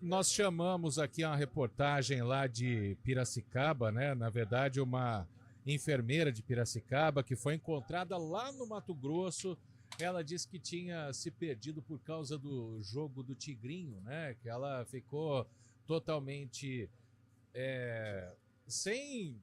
Nós chamamos aqui uma reportagem lá de Piracicaba, né? Na verdade, uma enfermeira de Piracicaba que foi encontrada lá no Mato Grosso. Ela disse que tinha se perdido por causa do jogo do Tigrinho, né? Que ela ficou totalmente sem,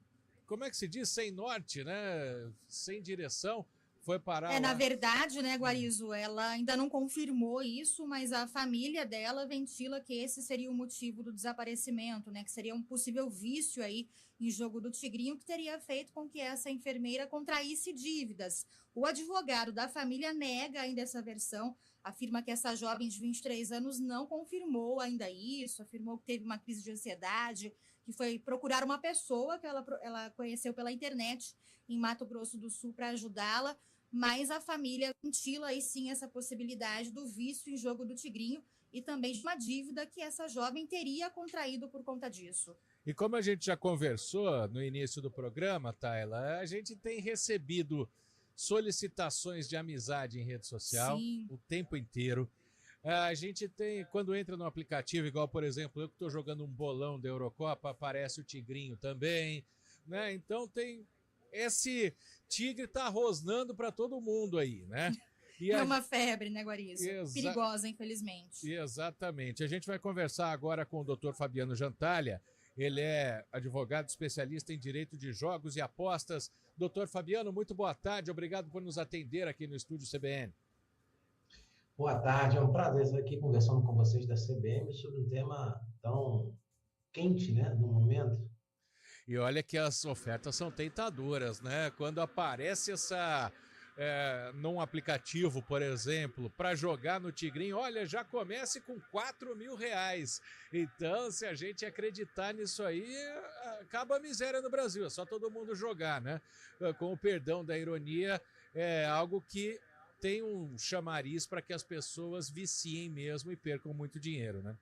como é que se diz? Sem norte, né? Sem direção. Foi parar Na lá. verdade, né, Guarizo, ela ainda não confirmou isso, mas a família dela ventila que esse seria o motivo do desaparecimento, né, que seria um possível vício aí em jogo do Tigrinho que teria feito com que essa enfermeira contraísse dívidas. O advogado da família nega ainda essa versão, afirma que essa jovem de 23 anos não confirmou ainda isso, afirmou que teve uma crise de ansiedade, que foi procurar uma pessoa que ela conheceu pela internet em Mato Grosso do Sul para ajudá-la, mas a família ventila aí sim essa possibilidade do vício em jogo do Tigrinho e também de uma dívida que essa jovem teria contraído por conta disso. E como a gente já conversou no início do programa, Tayla, a gente tem recebido solicitações de amizade em rede social Sim. o tempo inteiro. A gente tem, quando entra no aplicativo, igual, por exemplo, eu que estou jogando um bolão da Eurocopa, aparece o Tigrinho também, né? Então tem esse tigre tá rosnando para todo mundo aí, né? E É a... uma febre, né, Guarizo? Perigosa, infelizmente. Exatamente. A gente vai conversar agora com o Dr. Fabiano Jantalha. Ele é advogado especialista em direito de jogos e apostas. Doutor Fabiano, muito boa tarde. Obrigado por nos atender aqui no estúdio CBN. Boa tarde, é um prazer estar aqui conversando com vocês da CBN sobre um tema tão quente, né, no momento. E olha que as ofertas são tentadoras, né? Quando aparece essa... num aplicativo, por exemplo, para jogar no Tigrinho, olha, já comece com R$ 4.000. Então, se a gente acreditar nisso aí, acaba a miséria no Brasil. É só todo mundo jogar, né? Com o perdão da ironia, é algo que tem um chamariz para que as pessoas viciem mesmo e percam muito dinheiro, né?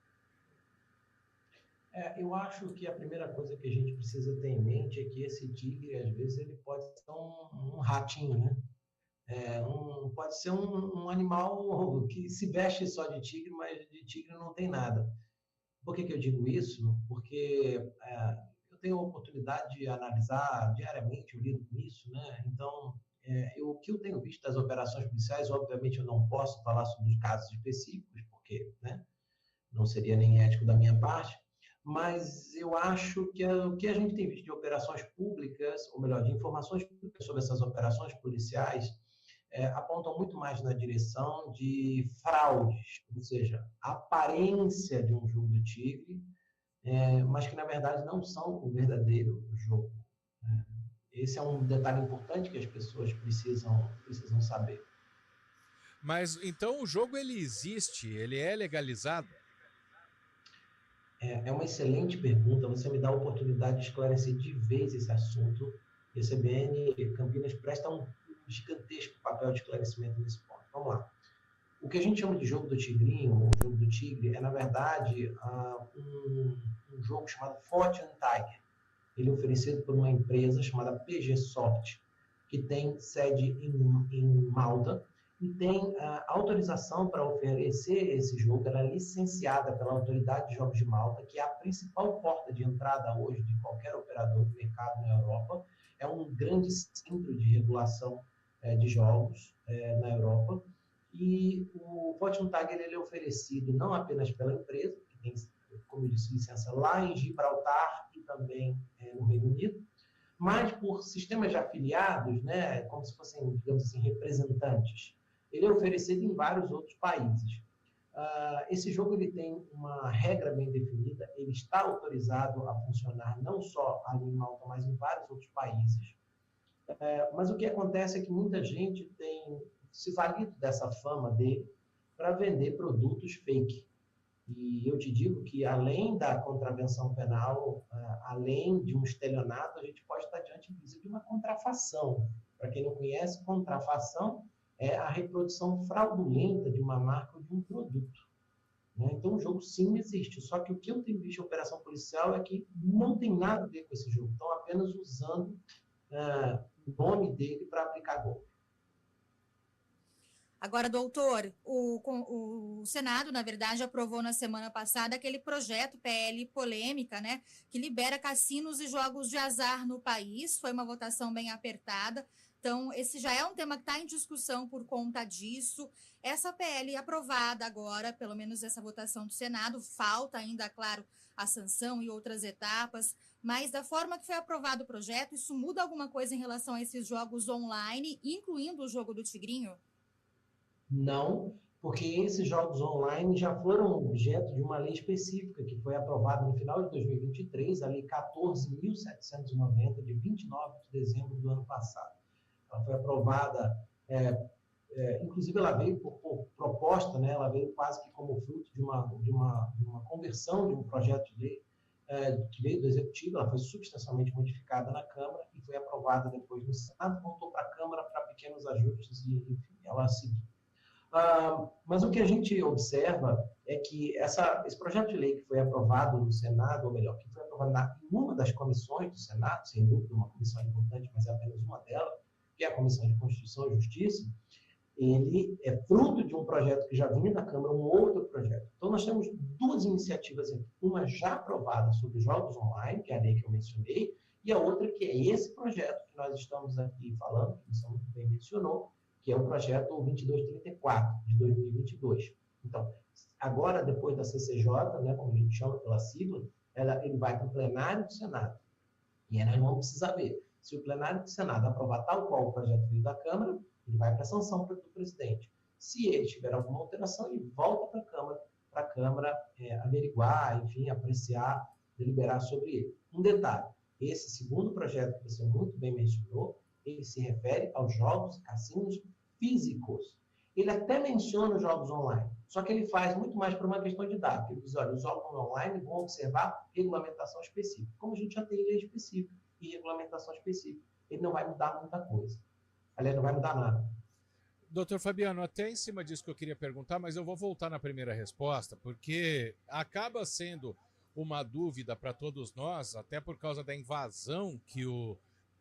Eu acho que a primeira coisa que a gente precisa ter em mente é que esse tigre, às vezes, ele pode ser um ratinho, né? Pode ser um animal que se veste só de tigre, mas de tigre não tem nada. Por que eu digo isso? Porque eu tenho a oportunidade de analisar diariamente, eu lido com isso, né? Então, o que eu tenho visto das operações policiais, obviamente eu não posso falar sobre os casos específicos, porque, né, não seria nem ético da minha parte, mas eu acho que o que a gente tem visto de operações públicas, ou melhor, de informações públicas sobre essas operações policiais, apontam muito mais na direção de fraudes, ou seja, a aparência de um jogo do tigre, mas que na verdade não são o verdadeiro jogo. Esse é um detalhe importante que as pessoas precisam saber. Mas então o jogo ele existe, ele é legalizado? É uma excelente pergunta, você me dá a oportunidade de esclarecer de vez esse assunto. E a CBN Campinas presta um gigantesco papel de esclarecimento nesse ponto. Vamos lá. O que a gente chama de jogo do tigrinho, ou jogo do tigre, é, na verdade, um jogo chamado Fortune Tiger. Ele é oferecido por uma empresa chamada PG Soft, que tem sede em Malta, e tem autorização para oferecer esse jogo. Ela é licenciada pela Autoridade de Jogos de Malta, que é a principal porta de entrada hoje de qualquer operador de mercado na Europa. É um grande centro de regulação de jogos na Europa. E o Fortune Tiger ele é oferecido não apenas pela empresa, que tem, como eu disse, licença lá em Gibraltar e também no Reino Unido, mas por sistemas de afiliados, né, como se fossem, digamos assim, representantes. Ele é oferecido em vários outros países. Esse jogo ele tem uma regra bem definida, ele está autorizado a funcionar não só ali em Malta, mas em vários outros países. Mas o que acontece é que muita gente tem se valido dessa fama dele para vender produtos fake. E eu te digo que, além da contravenção penal, além de um estelionato, a gente pode estar diante, inclusive, de uma contrafação. Para quem não conhece, contrafação é a reprodução fraudulenta de uma marca ou de um produto. Então, o jogo sim existe. Só que o que eu tenho visto em operação policial é que não tem nada a ver com esse jogo. Estão apenas usando o nome dele para aplicar golpe. Agora, doutor, o Senado, na verdade, aprovou na semana passada aquele projeto PL polêmica, né, que libera cassinos e jogos de azar no país. Foi uma votação bem apertada. Então, esse já é um tema que está em discussão por conta disso. Essa PL aprovada agora, pelo menos essa votação do Senado, falta ainda, claro, a sanção e outras etapas, mas da forma que foi aprovado o projeto, isso muda alguma coisa em relação a esses jogos online, incluindo o jogo do Tigrinho? Não, porque esses jogos online já foram objeto de uma lei específica que foi aprovada no final de 2023, a Lei 14.790, de 29 de dezembro do ano passado. Ela foi aprovada, inclusive ela veio por proposta, né, ela veio quase que como fruto de uma conversão de um projeto de lei que veio do Executivo, ela foi substancialmente modificada na Câmara e foi aprovada depois no Senado, voltou para a Câmara para pequenos ajustes e, enfim, ela seguiu. Mas o que a gente observa é que esse projeto de lei que foi aprovado no Senado, ou melhor, que foi aprovado em uma das comissões do Senado, sem dúvida uma comissão importante, mas é apenas uma delas, que é a Comissão de Constituição e Justiça, ele é fruto de um projeto que já vinha da Câmara, um outro projeto. Então, nós temos duas iniciativas aqui, uma já aprovada sobre jogos online, que é a lei que eu mencionei, e a outra que é esse projeto que nós estamos aqui falando, que você muito bem mencionou, que é o projeto 2234, de 2022. Então, agora, depois da CCJ, né, como a gente chama pela sigla, ele vai para o plenário do Senado. E aí nós vamos precisar ver se o plenário do Senado aprovar tal qual o projeto veio da Câmara, ele vai para a sanção do presidente. Se ele tiver alguma alteração, ele volta para a Câmara averiguar, enfim, apreciar, deliberar sobre ele. Um detalhe, esse segundo projeto que você muito bem mencionou, ele se refere aos jogos e cassinos físicos. Ele até menciona os jogos online, só que ele faz muito mais por uma questão de dados. Ele diz, olha, os jogos online vão observar regulamentação específica. Como a gente já tem lei específica e regulamentação específica, ele não vai mudar muita coisa. Aliás, não vai mudar nada. Doutor Fabiano, até em cima disso que eu queria perguntar, mas eu vou voltar na primeira resposta, porque acaba sendo uma dúvida para todos nós, até por causa da invasão que o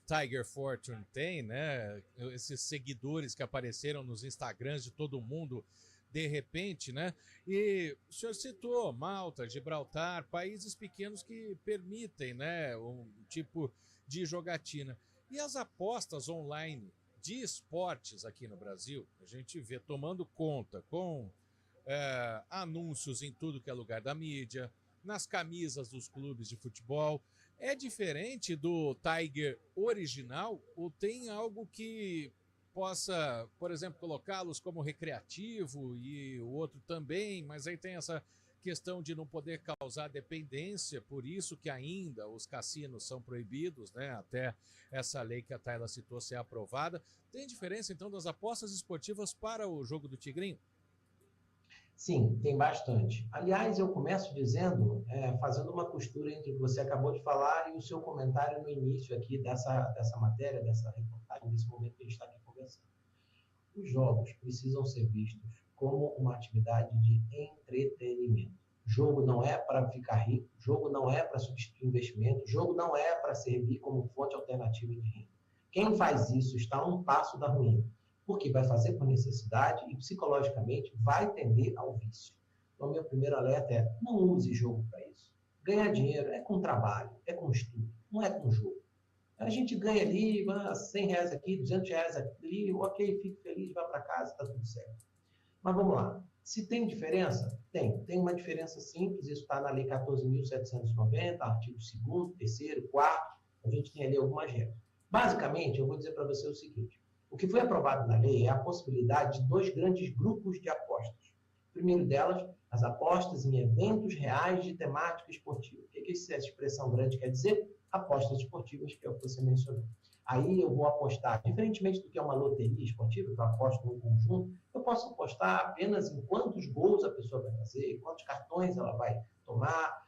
Tiger Fortune tem, né? Esses seguidores que apareceram nos Instagrams de todo mundo de repente, né? E o senhor citou Malta, Gibraltar, países pequenos que permitem, né, um tipo de jogatina. E as apostas online de esportes aqui no Brasil, a gente vê tomando conta com anúncios em tudo que é lugar da mídia, nas camisas dos clubes de futebol. É diferente do Tiger original ou tem algo que possa, por exemplo, colocá-los como recreativo e o outro também, mas aí tem essa questão de não poder causar dependência, por isso que ainda os cassinos são proibidos, né? Até essa lei que a Tayla citou ser aprovada. Tem diferença, então, das apostas esportivas para o jogo do Tigrinho? Sim, tem bastante. Aliás, eu começo dizendo, fazendo uma costura entre o que você acabou de falar e o seu comentário no início aqui dessa matéria, dessa reportagem, desse momento que a gente está aqui conversando. Os jogos precisam ser vistos como uma atividade de entretenimento. Jogo não é para ficar rico, jogo não é para substituir investimento, jogo não é para servir como fonte alternativa de renda. Quem faz isso está a um passo da ruína, porque vai fazer por necessidade e psicologicamente vai tender ao vício. Então, meu primeiro alerta é: não use jogo para isso. Ganhar dinheiro é com trabalho, é com estudo, não é com jogo. A gente ganha ali, R$100 aqui, R$200 ali, ok, fico feliz, vai para casa, está tudo certo. Mas vamos lá. Se tem diferença? Tem uma diferença simples, isso está na Lei 14.790, artigo 2º, 3º, 4º, a gente tem ali algumas regras. Basicamente, eu vou dizer para você o seguinte: o que foi aprovado na lei é a possibilidade de 2 grandes grupos de apostas. O primeiro delas, as apostas em eventos reais de temática esportiva. O que essa expressão grande quer dizer? Apostas esportivas, que é o que você mencionou. Aí eu vou apostar, diferentemente do que é uma loteria esportiva, que eu aposto num conjunto, eu posso apostar apenas em quantos gols a pessoa vai fazer, quantos cartões ela vai tomar,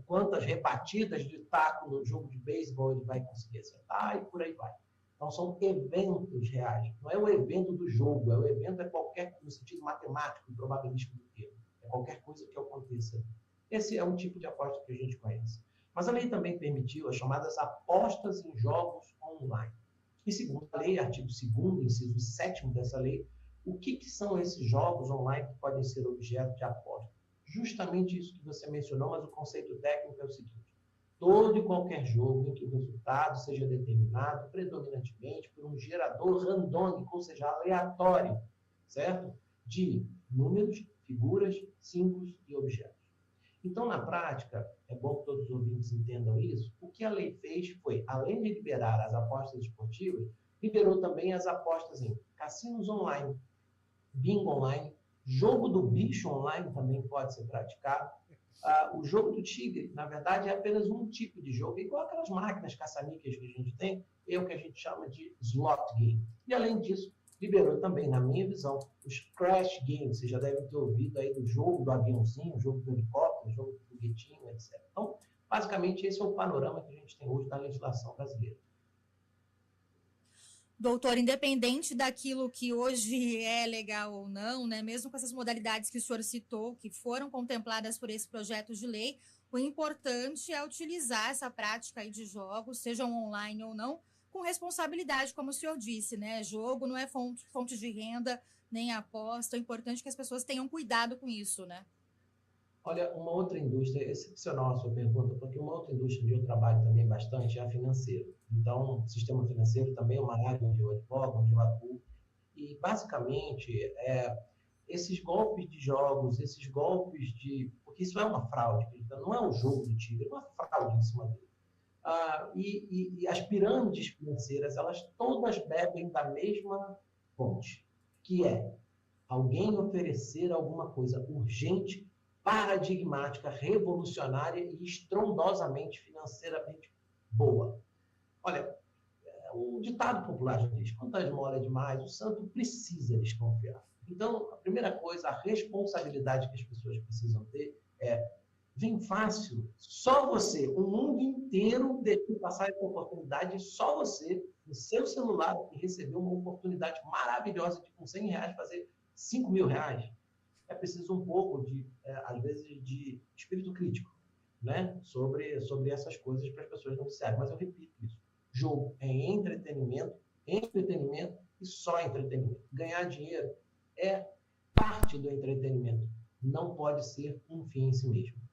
quantas rebatidas de taco no jogo de beisebol ele vai conseguir acertar e por aí vai. Então, são eventos reais. Não é o evento do jogo, o evento é qualquer, no sentido matemático e probabilístico do termo. É qualquer coisa que aconteça. Esse é um tipo de aposta que a gente conhece. Mas a lei também permitiu as chamadas apostas em jogos online. E segundo a lei, artigo 2º, inciso 7º dessa lei, O que são esses jogos online que podem ser objeto de aposta? Justamente isso que você mencionou, mas o conceito técnico é o seguinte: todo e qualquer jogo em que o resultado seja determinado predominantemente por um gerador randômico, ou seja, aleatório, certo? De números, figuras, símbolos e objetos. Então, na prática, é bom que todos os ouvintes entendam isso, o que a lei fez foi, além de liberar as apostas esportivas, liberou também as apostas em cassinos online, bingo online, jogo do bicho online também pode ser praticado. O jogo do tigre, na verdade, é apenas um tipo de jogo, igual aquelas máquinas caça-níqueis que a gente tem, é o que a gente chama de slot game. E, além disso, liberou também, na minha visão, os crash games. Vocês já devem ter ouvido aí do jogo do aviãozinho, jogo do helicóptero, jogo do foguetinho, etc. Então, basicamente, esse é o panorama que a gente tem hoje da legislação brasileira. Doutor, independente daquilo que hoje é legal ou não, né, mesmo com essas modalidades que o senhor citou, que foram contempladas por esse projeto de lei, o importante é utilizar essa prática aí de jogos, sejam online ou não, com responsabilidade, como o senhor disse, né? Jogo não é fonte de renda, nem aposta. É importante que as pessoas tenham cuidado com isso, né? Olha, uma outra indústria, excepcional a sua pergunta, porque uma outra indústria onde eu trabalho também bastante é a financeira. Então, o sistema financeiro também é uma área onde eu advogo, onde eu atuo. E, basicamente, esses golpes de jogos, esses golpes de... Porque isso é uma fraude, então não é um jogo do tigre, é uma fraude em cima dele. E as pirâmides financeiras, elas todas bebem da mesma fonte, que é alguém oferecer alguma coisa urgente, paradigmática, revolucionária e estrondosamente financeiramente boa. Olha, o ditado popular já diz: quanto a esmola é demais, o santo precisa desconfiar. Então, a primeira coisa, a responsabilidade que as pessoas precisam ter é: vem fácil, só você, o mundo inteiro deixou passar essa oportunidade, só você, no seu celular, que recebeu uma oportunidade maravilhosa de, com R$100, fazer R$5.000. É preciso um pouco de, às vezes, de espírito crítico, né? sobre essas coisas para as pessoas não viciarem. Mas eu repito isso: jogo é entretenimento e só entretenimento. Ganhar dinheiro é parte do entretenimento, não pode ser um fim em si mesmo.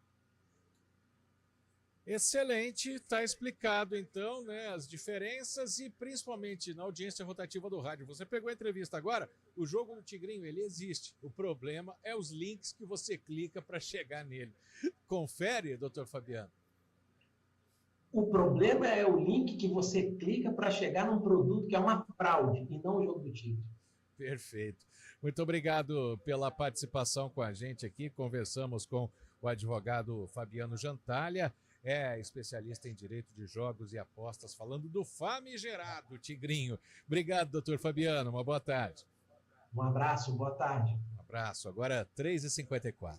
Excelente, está explicado então, né, as diferenças e principalmente na audiência rotativa do rádio. Você pegou a entrevista agora, o jogo do Tigrinho, ele existe. O problema é os links que você clica para chegar nele. Confere, doutor Fabiano? O problema é o link que você clica para chegar num produto que é uma fraude e não o jogo do tigre. Perfeito. Muito obrigado pela participação com a gente aqui. Conversamos com o advogado Fabiano Jantalha, especialista em direito de jogos e apostas, falando do famigerado Tigrinho. Obrigado, doutor Fabiano. Uma boa tarde. Um abraço, boa tarde. Um abraço. Agora 3h54.